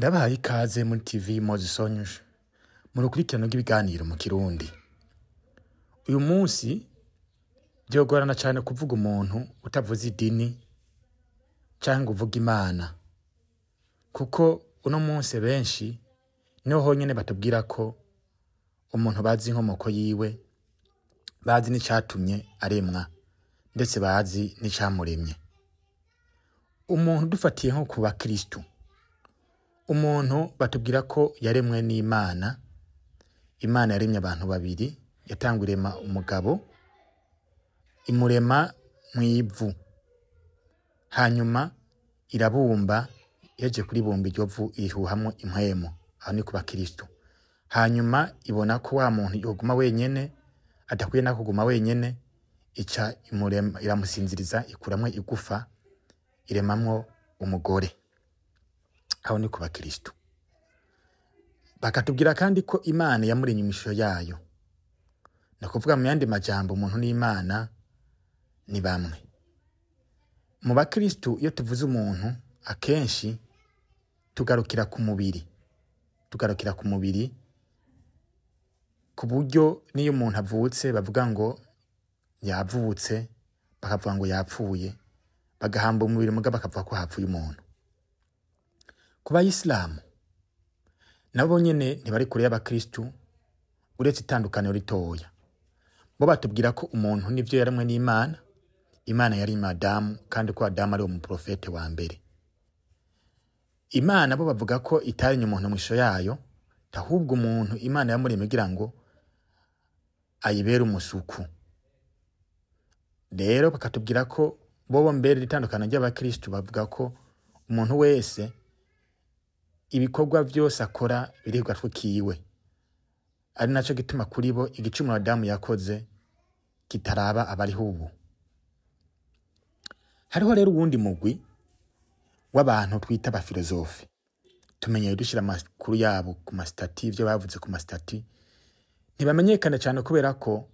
Ndabahaye ikaze muri TV Mozisonje mu rukurikirano rw'ibiganiro mu Kirundi. Uyu munsi byogorana cyane kuvuga umuntu utavuze idini cyangwa uvuga Imana, kuko uno munsi benshi niho honyene batubwira ko umuntu bazi inkomoko yiwe, bazi n'icyatumye aremwa, ndetse bazi n'icyamuremye. Umuntu dufatiye nko ku bakristo, umuntu batubwira ko yaremwe n'Imana. Imana yaremye abantu babiri, yatangwa irema umugabo, imurema mu ivu, hanyuma irabumba, yaje kuribumba iryo vu irihuhamwo impwemu. Aho ni ku bakristo. Hanyuma ibona ko wa muntu yoguma wenyene, adakwiye na kuguma wenyene, ica imurema, iramusinziriza, ikuramwo igufa, iremamwo umugore. Aho ni ku bakristo. Bakatubwira kandi ko Imana yamuremye imishusho yayo. Nakuvuga mu yandi majambo, umuntu n'Imana ni bamwe. Mu bakristo iyo tuvuze umuntu, akenshi tugarukira ku mubiri. Tugarukira ku mubiri, ku buryo niyo umuntu avutse bavuga ngo yavutse, bakavuga ngo yapfuye, bagahamba umubiri muga bakavuga ko hapfuye umuntu. Ku bayisilamu nabo nyene ntibari kure y'abakristo, uretse itandukaniro ritoya. Bo batubwira ko umuntu nivyo yaremwe n'Imana. Imana yari Adamu, kandi ko Adamu ari umuprofete wa mbere. Imana bo bavuga ko itaremye umuntu mu ishusho yayo, ahubwo umuntu Imana yamuremye kugira ngo ayibere umusuku. Rero bakatubwira ko bobo mbere itandukana ry'abakristo bavuga ko umuntu wese ibikorwa byose akora biribwa twikiwe. Ari naco gituma kuri bo igicumuro Adamu yakoze kitaraba abariho ubu. Hariho rero uwundi mugwi w'abantu twita abafilozofe. Tumenyeye dushira amakuru yabo ku mastati, ivyo bavuze ku mastati ntibamenyekana cyane, kubera ko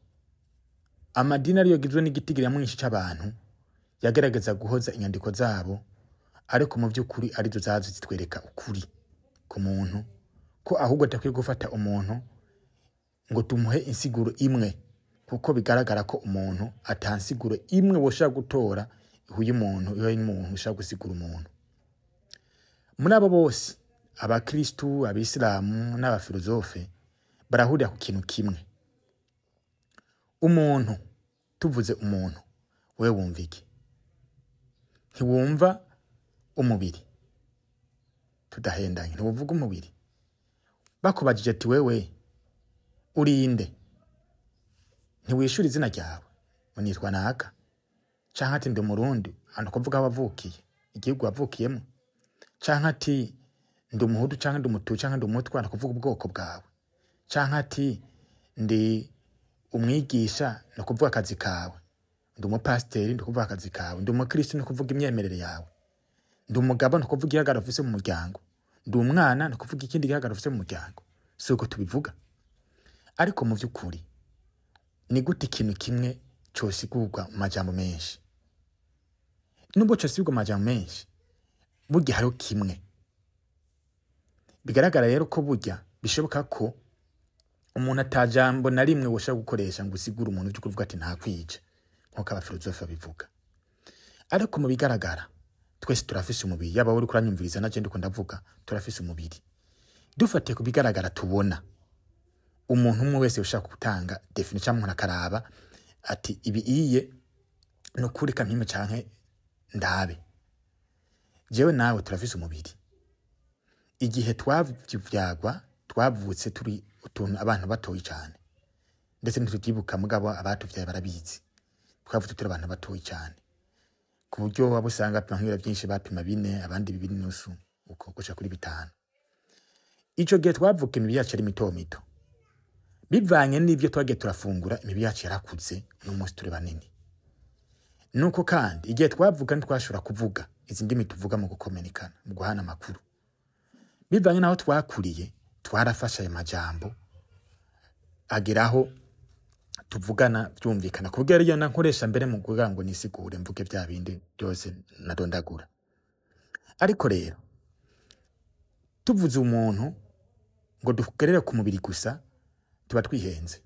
amadini ariyo gizwe n'igitigiri mwinshi cy'abantu yagerageza guhoza inyandiko zabo, ariko mu by'ukuri arizo zazo zitwereka ukuri ku muntu, ko ahubwo atakwiye gufata umuntu ngo tumuhe insiguro imwe, kuko bigaragara ko umuntu atansiguro imwe woshaka gutora ihuye umuntu, iyo umuntu ushaka gusigura umuntu. Muri abo bose, abakristo, abisilamu n'abafilozofe barahurira ku kintu kimwe. Umuntu, tuvuze umuntu, wewe wumva iki? Ntiwumva umubiri? Tudahendanye, ntiwuvuga umubiri? Bakubajije ati wewe urinde, ntiwishura izina ryawe, unitwa naka, canke ati ndi Umurundi, hano kuvuga wavukiye, igihugu wavukiyemo, canke ati ndi Umuhutu, canke ndi Umutu, canke ndi Umutwa, hano kuvuga ubwoko bwawe, canke ati ndi umwigisha, no kuvuga akazi kawe, ndi umupasiteri, ndi kuvuga akazi kawe, ndi umukristo, no kuvuga imyemerere yawe, ndi umugabo, no kuvuga igihagararo ufise mu muryango, ndi umwana, no kuvuga ikindi gihagararo ufise mu muryango. Si uko tubivuga. Ariko mu by'ukuri ni gute ikintu kimwe cosigurwa mu majambo menshi? Nubwo cosigurwa mu majambo menshi, burya hariho kimwe. Bigaragara rero ko burya bishoboka ko umuntu atajambo na rimwe woshaka gukoresha ngo usigure umuntu byo kuvuga ati nta kwica, nkuko abafilozofe babivuga. Ariko mu bigaragara twese turafise umubiri, yaba uri kuranyumviriza na je ndiko ndavuga, turafise umubiri. Dufate ku bigaragara tubona, umuntu umwe wese ushaka gutanga definition y'umuntu akaraba ati ibi iye no kuri kampime canke ndabe. Jewe nawe turafise umubiri. Igihe twavyagwa, twavutse turi utuntu abantu batoyi cyane, ndetse ntitutibuka mugabo abatuvyaye barabizi. Twavutse turi abantu batoyi cyane, ku buryo wabo usanga bapima byinshi, bapima 4, abandi 2.5, uko guca kuri 5. Ico gihe twavuka imibiri yacu ari mito mito, bivanye n'ivyo twagiye turafungura, imibiri yacu yarakuze, n'umunsi turi banini. Nuko kandi igihe twavuga ntitwashobora kuvuga izi ndimi tuvuga mu gukomenikana, mu guhana amakuru. Bivanye naho twakuriye, twarafasha ayo majambo ageraho tuvugana byumvikana, ku buryo ariyo nkoresha mbere mu kuvuga ngo nisigure mvuge bya bindi byose nadondagura. Ariko rero tuvuze umuntu ngo dugerere ku mubiri gusa tuba twihenze.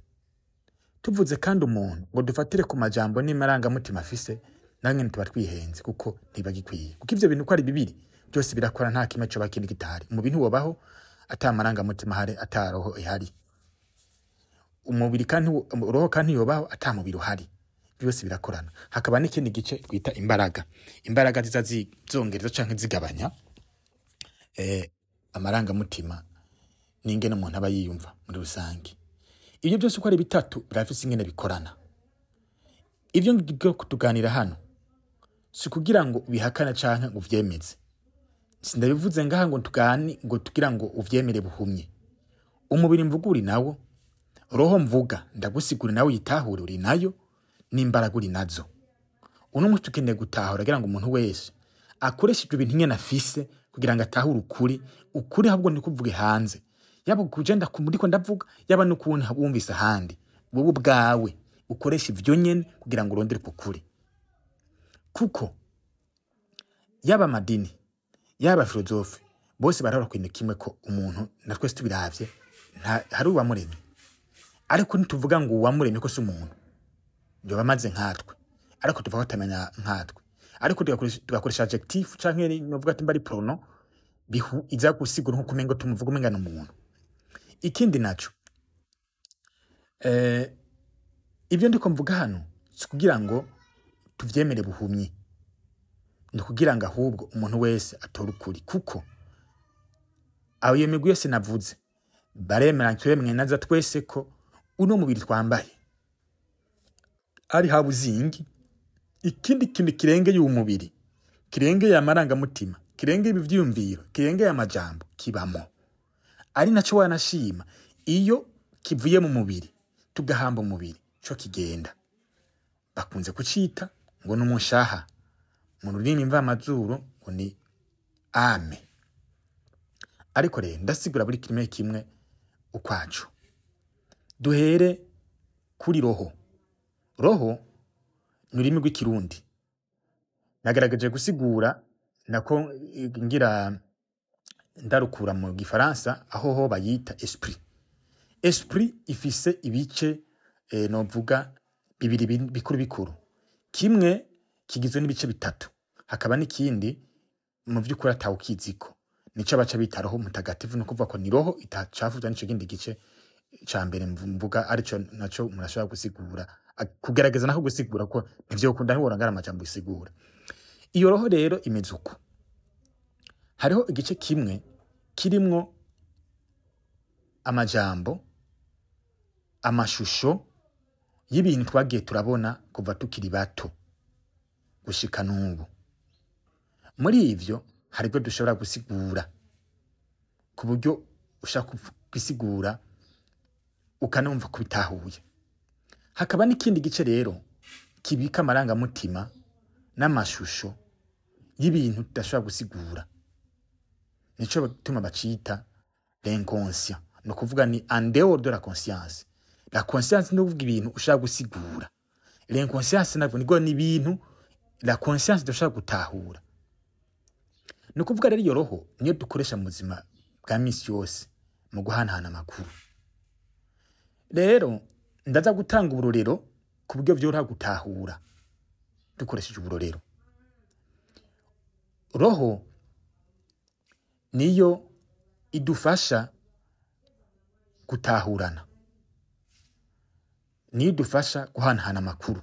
Tuvuze kandi umuntu ngo dufatire ku majambo n'amarangamutima afise nange tuba twihenze kuko ntibagikwiye. Kuko ivyo bintu ko ari bibiri byose birakora nta kimwe cyo bakindi gitari. Umubiri wobaho ata amarangamutima hari ata roho ihari. Umubiri kandi roho kandi yobaho ata mubiri uhari. Byose birakorana. Hakaba n'ikindi gice twita imbaraga. Imbaraga ziza zongera canke zigabanya amarangamutima n'ingene umuntu aba yiyumva muri rusange. Ibyo byose uko ari bitatu birafise ingene bikorana. Ivyo ngiye kutuganira hano si kugira ngo ubihakana canke ngo uvyemeze. Sindabivuze ngaha ngo tugani ngo tugira ngo uvyemere buhumye. Umubiri mvuga uri nawo, roho mvuga ndagusigura nawe yitahure uri nayo, n'imbaraga uri nazo. Uno munsi tukeneye gutahura kugira ngo umuntu wese akoreshe ibyo bintu nyene afise kugira ngo atahure ukuri ahubwo ni kuvuge hanze. Yaba kugenda kumuriko ndavuga yaba no kubona wumvise ahandi. Wowe ubwawe ukoresha ivyo nyene kugira ngo urondere kukuri. Kuko yaba madini yaba filozofi bose barahora kwintu kimwe ko umuntu na twese tubiravye hari uwamuremye. Ariko ntituvuga ngo uwamuremye ko si umuntu. Byo bamaze nkatwe. Ariko tuvuga tamenya nkatwe. Ariko tugakoresha adjectif canke novuga ati mbari pronom bihu iza gusigura nko kumengo tumuvuga umenga n'umuntu. Ikindi naco ivyo ndiko mvuga hano si kugira ngo tuvyemere buhumye. Ni kugira ngo ahubwo umuntu wese atora ukuri kuko aho iyo migwi yose navuze baremera twemwe naza twese ko uno mubiri twambaye ari habuzingi ikindi kintu kirenge y'umubiri kirenge y'amaranga mutima kirenge ibivyumviro kirenge y'amajambo kibamo ari naco wanashima iyo kivuye mu mubiri tugahamba umubiri cyo kigenda bakunze kucita ngo n'umushaha mu rurimi mva amazuru ngo ni ame. Ariko rero ndasigura buri kimwe kimwe ukwacu. Duhere kuri roho. Roho ni ururimi rw'ikirundi. Nagaragaje gusigura nako ngira ndarukura mu gifaransa aho ho bayita esprit. Esprit ifise ibice novuga bibiri bikuru. Kimwe kigizwe n'ibice bitatu. Hakaba n'ikindi mu vy'ukuri atawukiziko. Nico baca bita roho mutagatifu no kuvuga ko ni roho itacafuzwa n'ico kindi gice ca mbere mvuga arico naco murashobora gusigura kugerageza naho gusigura ko nivyo ukunda ntiwora ngara amajambo isigura. Iyo roho rero imeze uko. Hariho igice kimwe kirimwo amajambo amashusho y'ibintu twagiye turabona kuva tukiri bato gushika n'ubu. Muri ivyo haribwo dushobora gusigura ku buryo ushaka gusigura ukanumva kubitahuye. Hakaba n'ikindi gice rero kibika amaranga mutima n'amashusho y'ibintu tudashobora gusigura. Nico bituma bacita l'inconscient. No kuvuga ni en dehors de la conscience. La conscience no kuvuga ibintu ushaka gusigura. L'inconscience nabwo nigo ni ibintu la conscience dushaka gutahura. No kuvuga rero iyo roho niyo dukoresha mu buzima bwa misi yose mu guhanahana amakuru. Rero ndaza gutanga uburorero ku buryo vyoroha gutahura dukoresheje uburorero. Roho niyo idufasha gutahurana. Niyo idufasha guhanahana amakuru.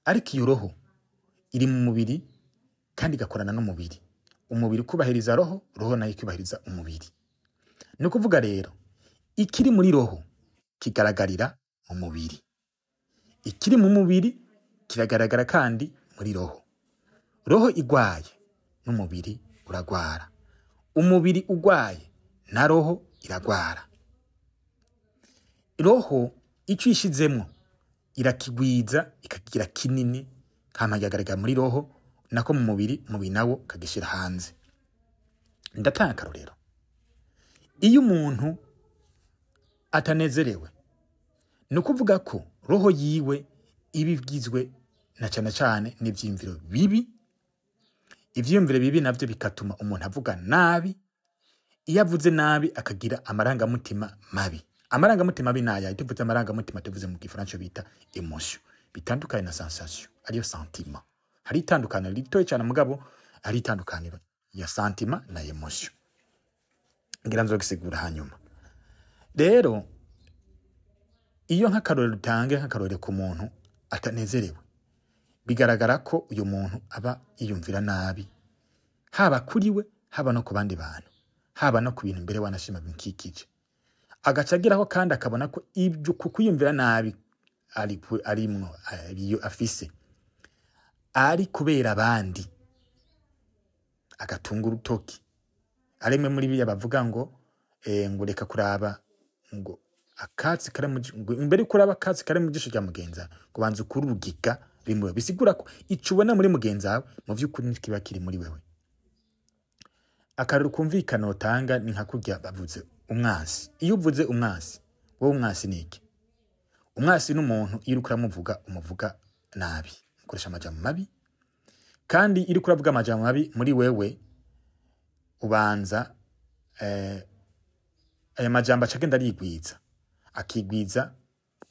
Ariko iyo roho iri mu mubiri kandi igakorana n'umubiri. Umubiri kubahiriza roho, roho nayo ikubahiriza umubiri. No kuvuga rero ikiri muri roho kigaragarira mu mubiri. Ikiri mu mubiri kiragaragara kandi muri roho. Roho igwaye n'umubiri uragwara. Umubiri ugwaye na roho iragwara. Roho icyo ishizemwo irakigwiza ikagira kinini kama yagaragara muri roho nako mu mubiri nawo kagishira hanze. Ndatanga karorero. Iyo umuntu atanezerewe no kuvuga ko roho yiwe ibibwizwe na cyane n'ivyimviro bibi. Ivyimviro bibi navyo bikatuma umuntu avuga nabi. iyo avuze nabi akagira amarangamutima mabi. Amarangamutima mabi naya tuvuze amarangamutima tuvuze mu gifaransa bita emotion, bitandukanye na sensation ariyo sentiment. Hari itandukaniro ritoye cyane mugabo hari itandukaniro ya sentiment na emotion. Ngira nzogisigura hanyuma. Rero iyo nk'akarorero dutange nk'akarorero ku muntu atanezerewe, bigaragara ko uyu muntu aba yiyumvira nabi, haba kuri we, haba no ku bandi bantu, haba no ku bintu imbere wanashima bimukikije. Agaca agiraho kandi akabona ko ibyo kwiyumvira nabi arimwo iyo afise ari kubera abandi, agatunga urutoki. Arimwe muri biya bavuga ngo reka kuraba ngo akatsi kare imbere kuraba akatsi kare mu gisho cya mugenza kubanza kurugiga rimwe, bisigura ko icubona muri mugenza mu vy'ukuri kiba kiri muri wewe. Akaruru kumvikana utanga ni nka kurya bavuze umwasi. Iyo uvuze umwasi, wowe umwasi niki? Umwasi n'umuntu iyo uriko uramuvuga umuvuga nabi, ukoresha amajambo mabi, kandi iyo uriko uravuga amajambo mabi muri wewe ubanza aya majambo acagenda arigwiza, akigwiza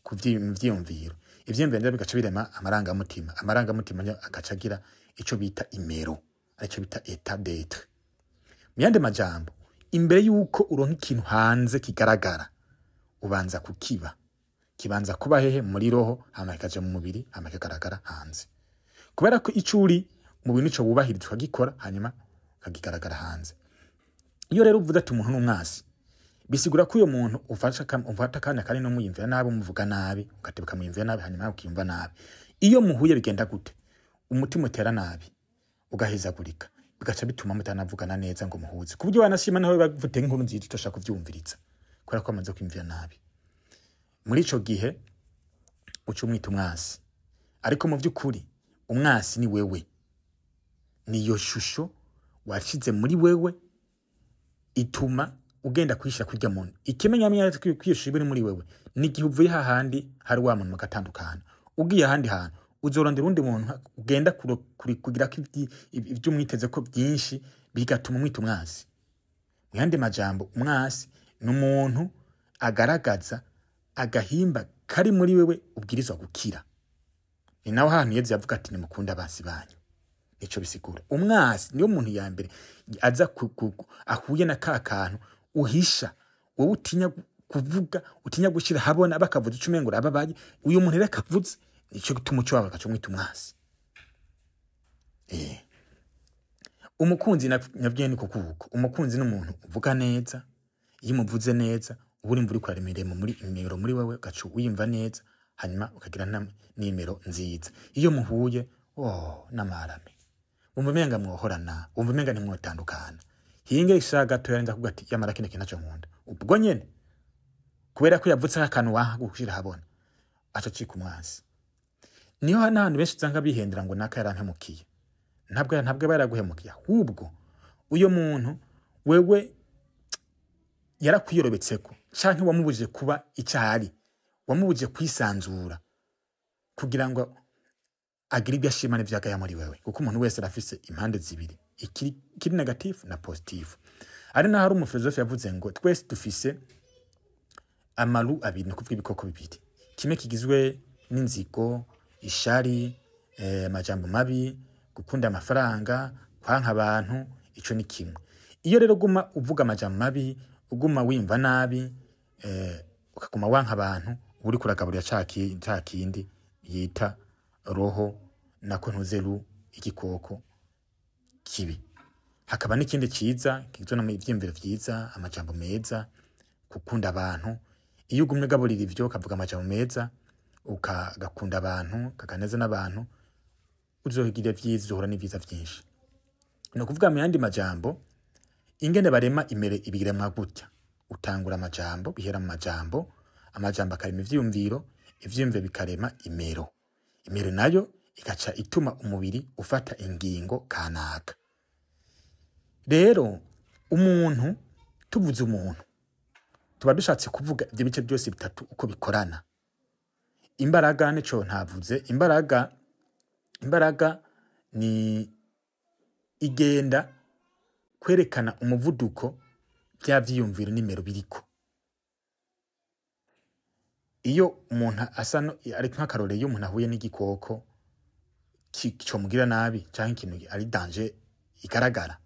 ku vyiyumviro. Ivyiyumviro bigaca birema amarangamutima. Amarangamutima nyo agacagira ico bita imero, arico bita état d'être. Muyandi majambo, imbere yuko uronka ikintu hanze kigaragara, ubanza kukiba. Kibanza kuba hehe muri roho, hama kikaja mu mubiri, hama kikagaragara hanze. Kubera ko ico uri mu bintu ico wubahiriza ukagikora, hanyuma kagigaragara hanze. Iyo rero uvuze ati umuntu n'umwasi, bisigura ko uyo muntu ufata kanya kari no muyimvira nabi, umuvuga nabi, ugatebuka muyimvira nabi, hanyuma ukiyumva nabi. Iyo muhuye bigenda gute? Umutima utera nabi, ugahezagurika, bigaca bituma mutanavugana neza ngo muhuze. Kubyo wanashima naho bavute nkuru nziza utoshaka kuvyumviriza, kubera ko amaze kwimvira nabi. Muri ico gihe uca umwita umwasi. Ariko mu vy'ukuri umwasi ni wewe, niyo shusho washize muri wewe ituma ugenda kwishira kurya muntu. Ikimenyamenya kwishira ibiri muri wewe ni igihe uvuye hahandi hari wa muntu magatandukana, ugiye ahandi hantu uzorondera undi muntu ugenda kugira ko ivyo umwiteze ko byinshi bigatuma umwita umwasi. Mu yandi majambo, umwasi n'umuntu agaragaza agahimba kari muri wewe ubwirizwa gukira. Ni naho hantu Yesu yavuga ati nimukunda abasi banyu. Nico bisigura. Umwasi niyo muntu ya mbere aza ahuye na kantu uhisha, wowe utinya kuvuga, utinya gushira habona bakavuza icumengura ababaye, uyu muntu reka kavuze, nico gituma cyo bagaca mwita umwasi. Umukunzi nabyo ni kukuvuka. Umukunzi n'umuntu uvuga neza, iyo umuvuze neza, uburi mvuri kwa remeremo muri imero muri wewe gacu uyimva neza, hanyuma ukagira n'imero nziza. Iyo muhuye, namarame. Umva menga mwohorana, umva menga ni mwotandukana. Hinge ishaga toyenda kuvuga ati yamara kine kinaco nkunda. Ubwo nyene kubera ko yavutse akantu gushira habona, aco cika umwasi. Niho hantu benshi zanga bihendera ngo naka yarampemukiye. Ntabwo baraguhemukiye. Ahubwo uyo muntu wewe yarakwiyorobetseko, canke wamubuje kuba icari, wamubuje kwisanzura kugira ngo agira ibyo ashima n'ivyagaya muri wewe. Kuko umuntu wese arafise impande zibiri, ikiri negative na positive. Ari naho hari umufilozofe yavuze ngo twese dufise amaru abiri, no kuvuga ibikoko bibiri. Kimwe kigizwe n'inzigo, ishari, amajambo mabi, gukunda amafaranga, kwanka abantu, ico ni kimwe. Iyo rero guma uvuga amajambo mabi, uguma wimva nabi, ukaguma wanka abantu, uri kuragaburira ca kindi yita roho nako ntuzeru igikoko kibi. Hakaba n'ikindi ciza kigizwe n'ivyimviro vyiza, amajambo meza, gukunda abantu. Iyo ugumye gaburira ivyo ukavuga amajambo meza, ukagakunda abantu, kaganeza n'abantu, uzohigira vyiza, uzohora n'ivyiza vyinshi. No kuvuga mu yandi majambo, ingene barema imere ibiremwa gutya. Utangura amajambo, bihera mu majambo, amajambo akarema ivyumviro, ivyumviro bikarema imero. Imero nayo igaca ituma umubiri ufata ingingo kanaka. Rero umuntu, tuvuze umuntu, tuba dushatse kuvuga ibyo bice byose bitatu uko bikorana. Imbaraga nico ntavuze. Imbaraga ni igenda kwerekana umuvuduko bya vyiyumviro nimero biriko. Iyo umuntu asa no ari nk'akarore, iyo umuntu ahuye n'igikoko cyo mugira nabi canke ikintu ari danger igaragara,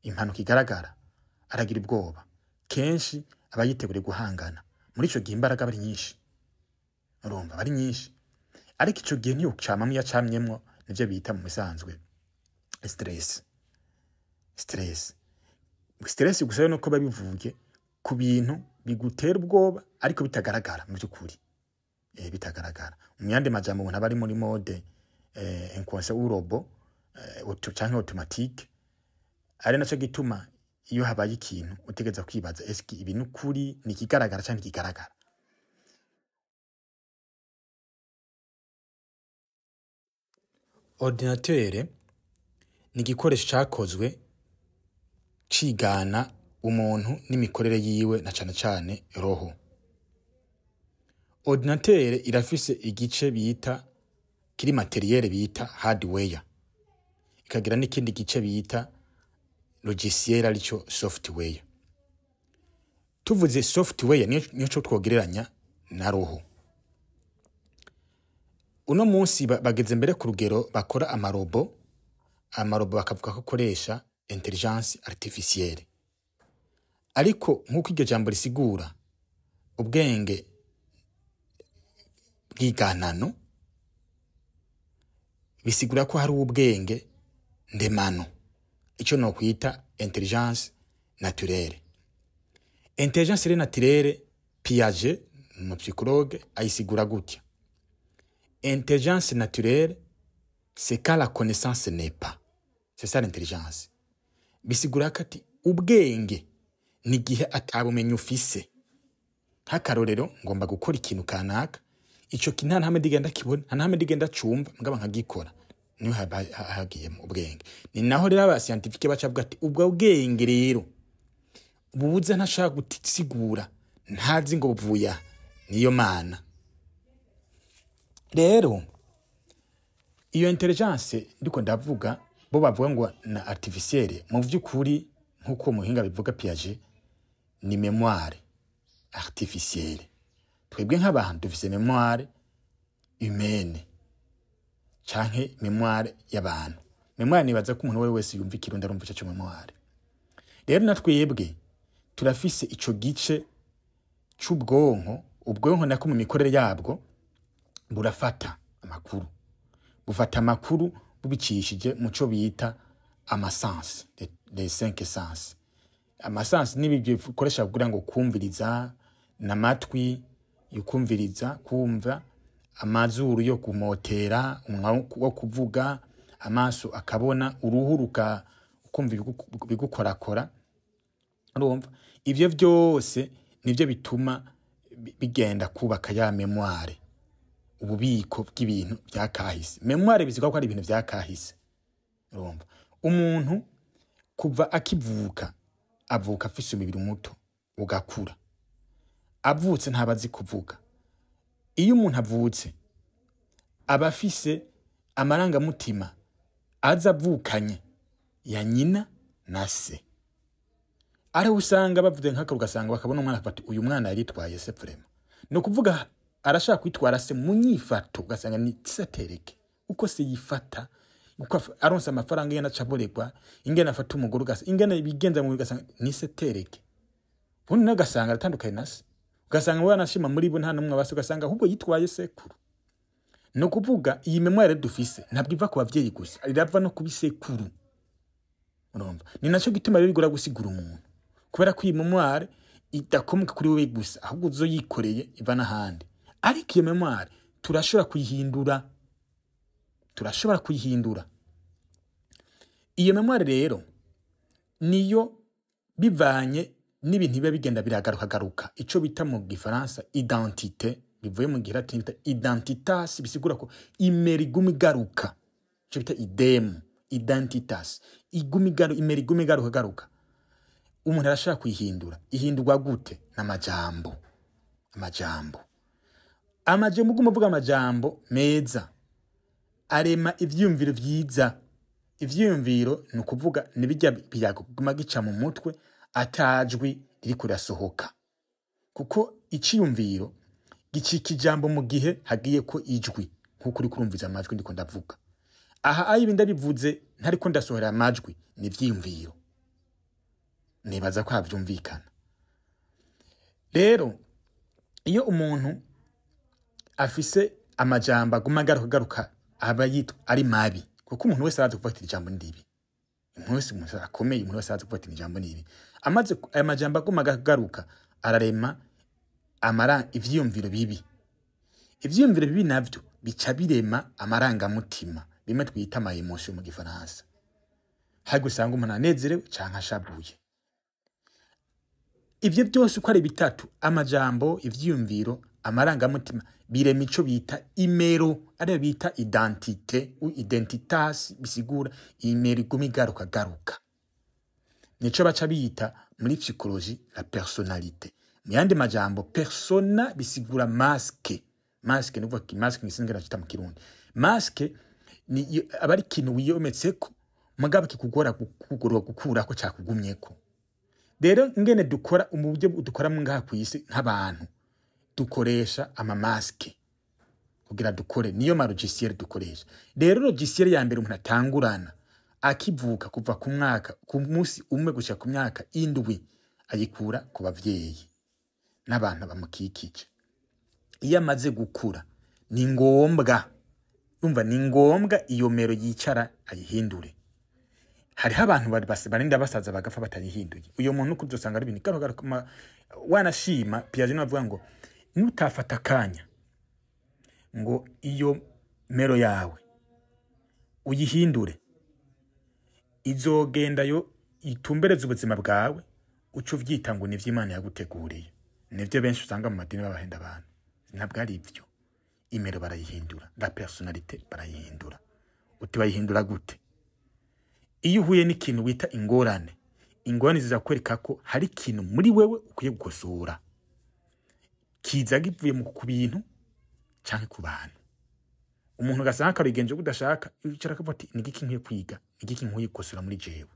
impanuka igaragara, aragira ubwoba. Kenshi aba yiteguriye guhangana. Muri ico gihe imbaraga bari nyinshi, urumva bari nyinshi. Ariko ico gihe niyo camamwe yacamyemwo nivyo bita mu misanzwe stress. Stress gusa no ko babivuge ku bintu bigutera ubwoba ariko bitagaragara mu byukuri. Bitagaragara. Umuyande majambo umuntu abari muri mode inconscient ou robot canke automatique. Ari naco gituma iyo habaye ikintu utegeza kwibaza eski ibi nukuri ni kigaragara canke kigaragara. Ordinateur ni igikoresho cakozwe cigana umuntu n'imikorere yiwe na cane cane roho. Ordinateur irafise igice bita kiri materiel bita hardware, ikagira n'ikindi gice bita logiciel arico software. Tuvuze software niyo cyo twogereranya na roho. Uno munsi bageze mbere ku rugero bakora amarobo bakavuga ko koresha intelligence artificielle. Ariko nkuko iryo jambo risigura ubwenge bw'iganano, bisigura ko hari ubwenge ndemano, ico no kwita intelligence naturelle. Intelligence naturelle, Piaget mu psychologue ayisigura gutya: intelligence naturelle, c'est quand la connaissance n'est pas. C'est ça l'intelligence. Bisigura kati ubwenge ni gihe atabumenye ufise. Nk'akarorero ngomba gukora ikintu kanaka, ico kintu nta digenda kibona, nta digenda cumva, ngaba nkagikora. Niyo hagiye mu ubwenge. Ni naho rero aba scientifique bacavuga ati ubwo ubwenge rero bubuze ntashaka gusigura, ntazi ngo buvuya niyo mana. Rero iyo intelligence ndiko ndavuga bo bavuga ngo na artificielle, mu vyukuri nkuko muhinga bivuga Piaget, ni mémoire artificielle. Twebwe nk'abantu dufise mémoire humaine canke mémoire y'abantu. Mémoire nibaza ko umuntu wese yumva ikirundi arumva ico mémoire. Rero natwebwe turafise ico gice c'ubwonko, ubwonko nako mu mikorere yabwo burafata amakuru. Bufata amakuru bubicishije muco bita amasens, les cinq sens. Amasens nibi bikoresha kugira ngo kumviriza, namatwi yukumviriza, kumva, amazuru yo kumotera, umwuka wo kuvuga, amaso akabona, uruhu ukumva bigukorakora. Urumva ivyo vyose nivyo bituma bigenda kubaka ya memoire, ububiko bw'ibintu byakahise. Memoire bizigwa ko ari ibintu byakahise. Urumva umuntu kuva akivuka avuka afise umubiri muto ugakura. Avutse ntabazi kuvuga. Iyo umuntu avutse aba afise amaranga mutima azavukanye ya nyina na se. Ari usanga bavuze nk'aka ugasanga bakabona umwana afata uyu mwana yaritwaye se vraiment. No kuvuga arashaka kwitwara se munyifato, ugasanga ni satereke uko se yifata, uko aronsa amafaranga yena caboregwa, ingene afata umugore ugasa, ingene bigenza mu ugasanga ni satereke. Bundi nagasanga aratandukanye nase, ugasanga we anashima muri bo nta numwe base, ugasanga ahubwo yitwaye sekuru. No kuvuga iyi memoire dufise ntabwo iva ku bavyeyi gusa, irava no kubisekuru. Urumva ni naco gituma rero bigora gusigura umuntu, kubera ko iyi memoire idakomuka kuri wewe gusa, ahubwo uzo yikoreye iva n'ahandi. Ariko iyo memoire turashobora kuyihindura. Iyo memoire rero niyo bivanye n'ibintu biba bigenda biragaruka, ico bita mu gifaransa identité, bivuye mu gilatini bita identitas, bisigura ko imerigumi garuka, ico bita idem, identitas, imerigumi garuka. Umuntu arashaka kuyihindura. Ihindurwa gute? N'amajambo. Amajambo gumuvuga amajambo meza arema ivyumviro vyiza. Ivyumviro nukuvuga nibijya biyaguma gica mu mutwe, atajwi riri kurasohoka, kuko iciyumviro gicika ijambo mu gihe hagiye ko ijwi, nkuko uri kurumviza amajwi ndiko ndavuga. Aha ayi binda bivuze ntariko ndasohora amajwi ni vyiyumviro, nibaza ko havyumvikana. Rero iyo umuntu afise amajambo aguma garuka aba yitwa ari mabi, kuko umuntu wese arazi kufatira ijambo ndibi. Umuntu wese akomeye, umuntu wese arazi kufatira ijambo ndibi. Amaze aya majambo aguma garuka ararema ivyiyumviro bibi. Ivyiyumviro bibi navyo bica birema amarangamutima, bimwe twita ama emotion mu gifaransa. Hari usanga umuntu anezerewe canke ashabuye. Ivyo byose uko ari bitatu, amajambo, ivyiyumviro, amarangamutima, birema ico bita imero, ari bita identité ou identitas, bisigura imero iguma garuka. Nico baca bita muri psychologie la personnalité. Muyandi majambo, persona bisigura masque. Masque nuvuga ki masque nisingera cita mu Kirundi. Masque ni abari kintu wiyometseko mugaba kikugora gukurako cakugumyeko. Rero ngene dukora umubyo dukora ngaha kwisi nk'abantu dukoresha ama masque kugira dukore, niyo ma logiciel dukoresha. Rero logiciel ya mbere umuntu atangurana akivuka kuva ku mwaka ku munsi umwe gushika ku myaka indwi ayikura ku bavyeyi n'abantu bamukikije. Iyo amaze gukura ni ngombwa, umva ni ngombwa iyo mero yicara ayihindure. Hariho abantu barinda basaza bagafa batayihinduye. Uyo muntu kuzosanga ari ibintu garuka wanashima Piaget navuga ngo nutafata kanya ngo iyo mero yawe uyihindure, izogenda yo itumbereza ubuzima bwawe, uco vyita ngo nivyo Imana yaguteguriye. Nivyo benshi usanga mu madini babahenda abantu. Ntabwo ari ivyo. Imero barayihindura, la personnalité barayihindura. Uti bayihindura gute? Iyo uhuye n'ikintu wita ingorane, ingorane zizakwereka ko hari ikintu muri wewe ukwiye gukosora, kiza givuye mu kubintu canke ku bantu. Umuntu gasanga kabigenje kudashaka, yicara akavuga ati nigiki nkwiye kwiga, nigiki nkwiye gukosora muri jewe.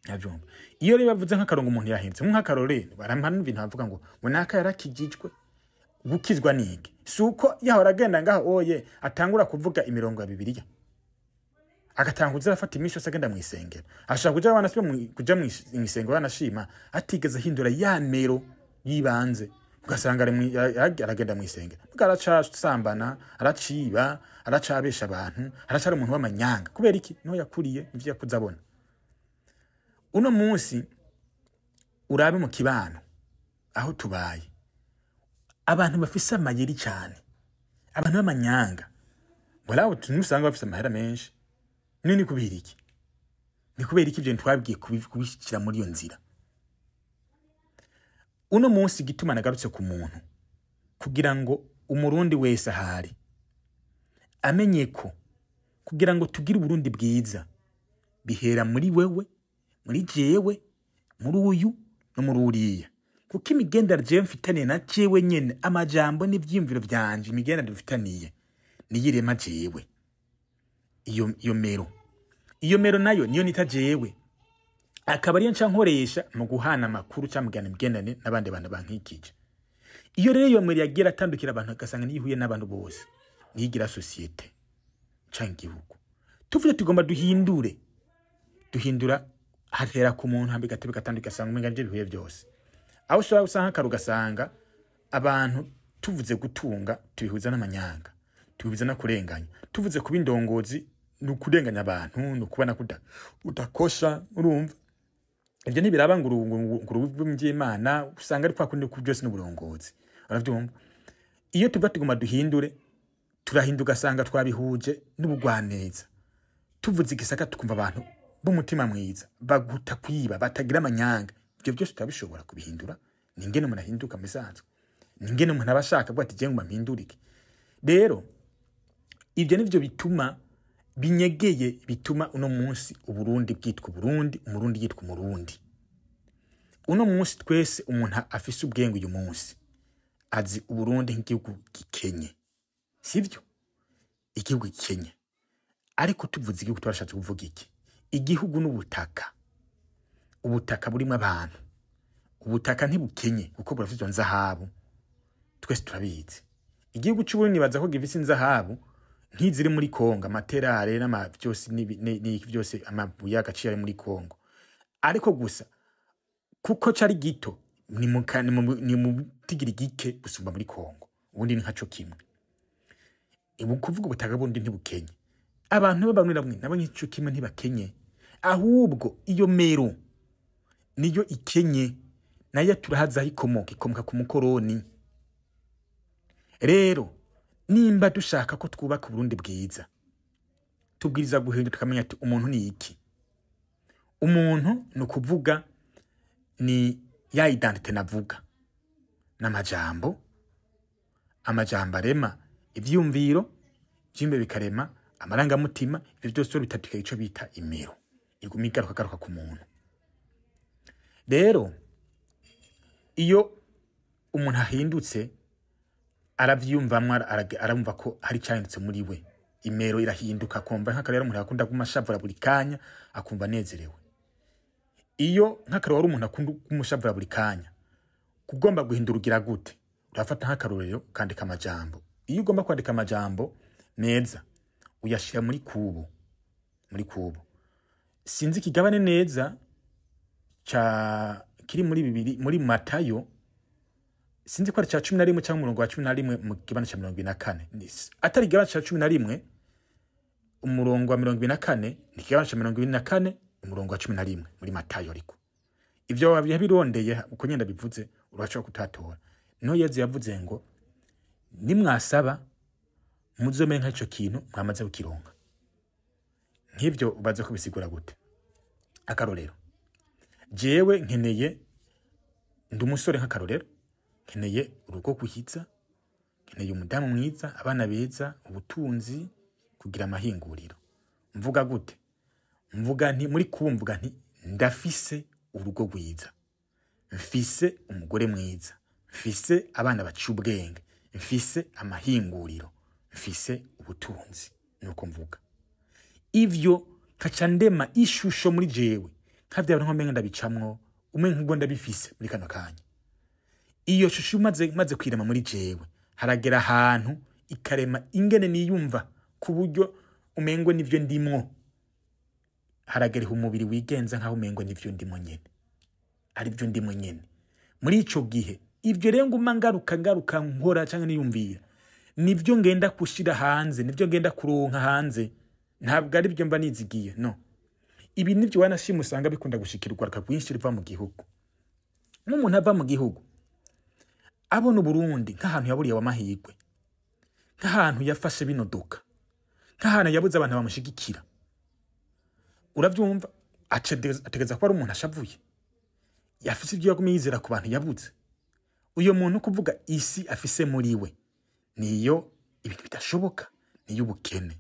Navyumva. Iyo rero bavuze nk'akarongo umuntu yahenze, nk'akarorero barampana ibintu bavuga ngo naka yarakijijwe gukizwa niki. Suko yahora agenda ngaho oye atangura kuvuga imirongo ya Bibiliya, agatanguza afata imisho agenda mu isengero, ashaka kuja kuja mu isengero banashima atigeze hindura ya mero yibanze, ugasanga aragenda mu isengero aracasambana, araciba, aracabesha abantu, aracara umuntu w'amanyanga. Kubera iki? No yakuriye ivyo yakuza abona. Uno munsi urabe mu kibano aho tubaye, abantu bafise amayeri cyane, abantu b'amanyanga, walaho tunusanga bafise amahera menshi. Nini kubera iki? Ni kubera iki byo twabwiye kubishikira muri iyo nzira. Uno munsi gituma nagarutse ku muntu kugira ngo umurundi wese ahari amenye ko kugira ngo tugire uburundi bwiza bihera muri wewe, muri jewe, muri uyu no muri uriya. Kuko imigenderanire mfitaniye na jewe nyene, amajambo n'ivyimviro vyanje, imigenderanire mfitaniye niyirema jewe. Iyo mero nayo niyo nita jewe. Akaba ariyo nca nkoresha mu guhana amakuru cyangwa imigenderanire n'abandi bantu bankikije. Iyo rero iyo mero yagira atandukira abantu agasanga niyihuye n'abantu bose, niyigira societe cyangwa igihugu. Tuvuze tugomba duhindura hatera ku muntu hambe gatebe gatandukira asanga umenga nje bihuye byose. Aho ushobora gusanga karugasanga abantu tuvuze gutunga tubihuza n'amanyanga, tubihuza no kurenganya. Tuvuze kuba indongozi nukurenganya abantu, nukubana udakosha, urumva. Ibyo ntibiraba nguru Imana, usanga ari kwa kundi ku byose n'uburongozi. Uravyumva? Iyo tuva tugoma duhindure, turahinduka sanga twabihuje n'ubugwaneza. Tuvuze igisaka tukumva abantu b'umutima mwiza, baguta kwiba, batagira amanyanga. Ibyo byose tutabishobora kubihindura. Ningene umuntu ahinduka misanzwe. Ningene umuntu abashaka bwa ati jengo mpindurike. Rero ibyo nivyo bituma binyegeye, bituma uno munsi uburundi bwitwa Burundi, umurundi yitwa umurundi. Uno munsi twese umuntu afise ubwenge uyu munsi azi uburundi nk'igihugu gikenye, sivyo? Igihugu gikenye. Ariko tuvuze igihugu turashatse kuvuga iki? Igihugu n'ubutaka. ubutaka burimo abantu, ubutaka ntibukenye kuko burafite nzahabu, twese turabizi. Igihugu cy'Uburundi baza ko gifise nzahabu nk'iziri muri Kongo, amaterare byose byose amabuye y'agaciro ari muri Kongo, ariko gusa kuko cari gito ni mu tigiri gike gusumba muri Kongo, ubundi ni nkaco kimwe. Ibu kuvuga ubutaka bundi ntibukenye, abantu bamwe bamwe n'abanyico kimwe ntibakenye, ahubwo iyo mero niyo ikenye, nayo turahaza ikomoka ku mukoroni. Rero nimba dushaka ko twubaka Burundi bwiza, tubwiriza guhindura tukamenya ati umuntu ni iki. Umuntu no kuvuga ni ya identite navuga n'amajambo, amajambo arema ivyumviro, jimbe bikarema amaranga mutima, ibyo byose bitatika ico bita imero, iguma igaruka ku muntu. Rero iyo umuntu ahindutse aravyumvamwa, aramva ko hari cyanditse muri we, imero irahinduka, komba nk'akarero umuntu akunda kumashavura buri kanya akumva nezerewe. Iyo nk'akarero wari umuntu akunda kumushavura buri kanya, kugomba guhindura ugira gute? Urafata nk'akarorero kandika amajambo. Iyo ugomba kwandika amajambo neza uyashira muri kubo, sinzi kigabane neza kiri muri bibiri muri Matayo, sinzi ko ari ca 11 cyangwa umurongo wa 11 mu kibana ca 24, atari kigabane ca 11 umurongo wa 24 ni kigabane ca 24 umurongo wa 11 muri Matayo. Ariko ivyo babirondeye uko nyenda bivuze uraca kutatora. No Yezu yavuze ngo nimwasaba muzomere nk'icyo kintu mwamaze kukironka. Nk'ivyo ubaze kubisigura gute? Akarorero, jewe nkeneye ndi umusore nk'akarorero, nkeneye urugo kuhitsa, nkeneye umudamu mwiza, abana beza, ubutunzi, kugira amahinguriro. Mvuga gute? Mvuga nti muri kumvuga nti ndafise urugo rwiza, mfise umugore mwiza, mfise abana baciye ubwenge, mfise amahinguriro, mfise ubutunzi. Nuko mvuga ivyo kaca ndema ishusho muri jewe, nkavya abantu nkomenga ndabicamwo umenye ngo ndabifise muri kano kanya. Iyo shusho maze kwirema muri jewe, haragera ahantu ikarema ingene niyumva ku buryo umengo nivyo ndimwo, haragera umubiri wigenza nkaho umengo nivyo ndimwo nyene, ari byo ndimwo nyene. Muri ico gihe ivyo rero nguma ngaruka nkora canke niyumvira, nivyo ngenda kushira hanze, nivyo ngenda kuronka hanze, ntabwo ari byo mba nizigiye. No, ibi nivyo wanashima usanga bikunda gushikirwa rwinshi riva mu gihugu. N'umuntu ava mu gihugu abona Burundi nk'ahantu yaburiye w'amahirwe, nk'ahantu yafashe binodoka, nk'ahantu yabuze abantu bamushigikira, uravyumva ategeza ko ari umuntu ashavuye, yafise ibyo yagumizera ku bantu yabuze. Uyo muntu kuvuga isi afise muri we niyo ibintu bidashoboka, niyo ubukene.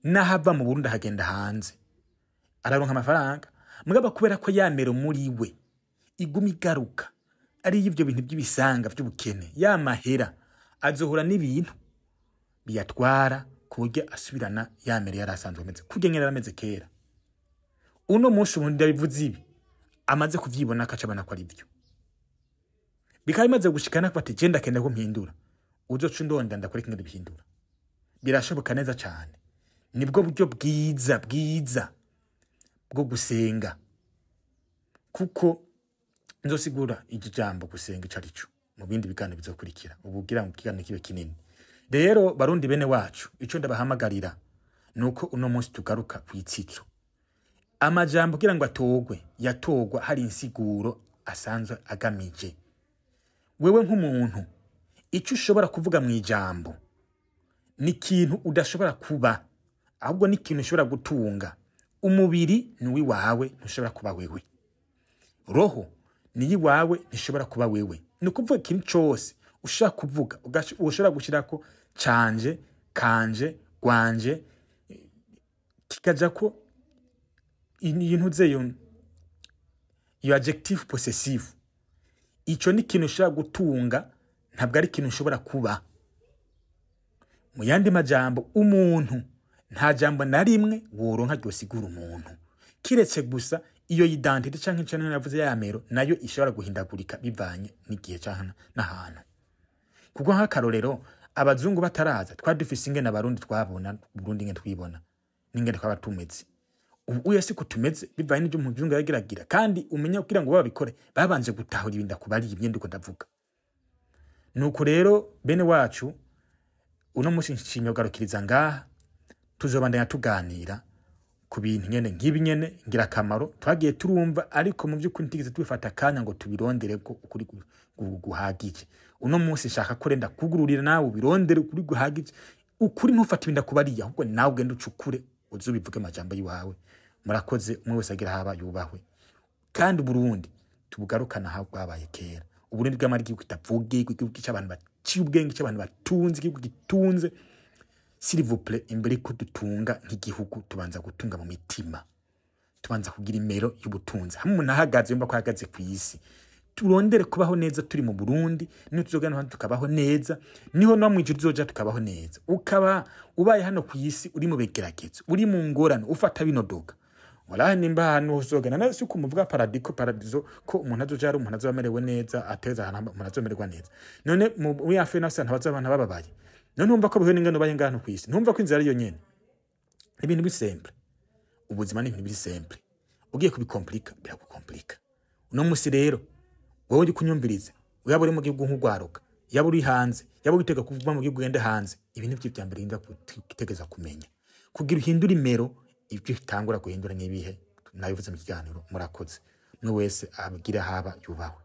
Nahava mu Burundi hagenda hanze araronka amafaranga, mugaba kubera ko yamero muri we iguma igaruka ari ivyo bintu by'ibisanga by'ubukene, ya mahera azohura n'ibintu biyatwara kuburyo asubirana yamere yarasanzwe ameze kugenyera ameze kera. Uno munsi ubundi ndabivuze ibi amaze kuvyibona akacabana ko ari byo, bikaba bimaze gushikana ko ati genda kenda ko mpindura, uzoca ndonda ndakore kintu bihindura. Birashoboka neza cyane. Nibwo buryo bwiza bwo gusenga, kuko nzosigura ijambo gusenga icarico mu bindi bigano bizokurikira ubugira mu kigano kibe kinini. Rero barundi bene wacu, ico ndabahamagarira nuko uno munsi tugaruka kwitsitso. Amajambo kugira ngo atogwe yatogwa hari insiguro asanzwe agamije. Wewe nk'umuntu ico ushobora kuvuga mu ijambo ni ikintu udashobora kuba, ahubwo ni ikintu ushobora gutunga. Umubiri ni wiwawe, ntushobora kuba wewe. Roho ni yiwawe, ntishobora kuba wewe. Ni ukuvuga ikintu cyose ushaka kuvuga ushobora gushirako canje, kanje, gwanje, kikaja ko ibintu zeyo iyo adjective possessive. Ico ni ikintu ushobora gutunga, ntabwo ari ikintu ushobora kuba. Mu yandi majambo, umuntu nta jambo na rimwe woronka ryosigura umuntu, kiretse gusa iyo identity canke cyane navuze ya mero nayo ishobora guhindagurika bivanye n'igihe cyane n'ahantu. Kuko nk'akarorero abazungu bataraza twadufise ingene abarundi twabona Burundi ngene twibona n'ingene twabatumeze. Ubu yasi kutumeze bivanye n'ibyo umuzungu yagiragira kandi umenya kugira ngo babikore babanje gutahura ibinda kubari ibindi ko ndavuga. Nuko rero bene wacu uno musi nshinyogarukiriza ngaha tuzobandanya tuganira ku bintu nyene ngibi nyene ngira kamaro twagiye turumva ariko mu by'ukuri ntigeze twifata kanya ngo tubirondere ko ukuri guhagije. Uno musi nshaka ko renda kugururira nawe ubirondere ukuri guhagije ukuri ntufata ibinda kubariya ahubwo nawe ugenda ucukure uzubivuge amajambo yiwawe. Murakoze umwe wese agira haba yubahwe kandi Burundi tubugarukana ha bwabaye kera. Uburundi bw'amari kitavuge igihugu cy'abantu baciye ubwenge cy'abantu batunze igihugu gitunze. S'il vous plaît imbere ko dutunga nk'igihugu tubanza gutunga mu mitima, tubanza kugira imero y'ubutunzi hamwe umuntu ahagaze yumva ko ahagaze ku isi. Turondere kubaho neza turi mu Burundi niyo tuzogana hano tukabaho neza niho no mwijuru tuzoja tukabaho neza. Ukaba ubaye hano ku isi uri mu begeragezo uri mu ngorane ufata binodoga wala nimba hano uzogana na si kumuvuga paradizo ko umuntu azoja ari umuntu azomerewe neza ateza hano umuntu azomererwa neza. None mu yafe nafse abantu bababaye none umva ko bihe n'ingano baye ngano ku isi ntumva ko inzira ari yo nyene ibintu bi simple. Ubuzima ni ibintu bi simple ugiye kubikomplika biragukomplika. Uno musi rero wowe uri kunyumviriza uyaba uri mu gihugu nk'ugwaruka yaba uri hanze yaba witega kuva mu gihugu gende hanze ibintu by'ibya mbere inda kutegeza kumenya kugira uhindura imero ibyo bitangura guhindura n'ibihe nabivuze mu kiganiro. Murakoze mwe wese abigira haba yubahwe.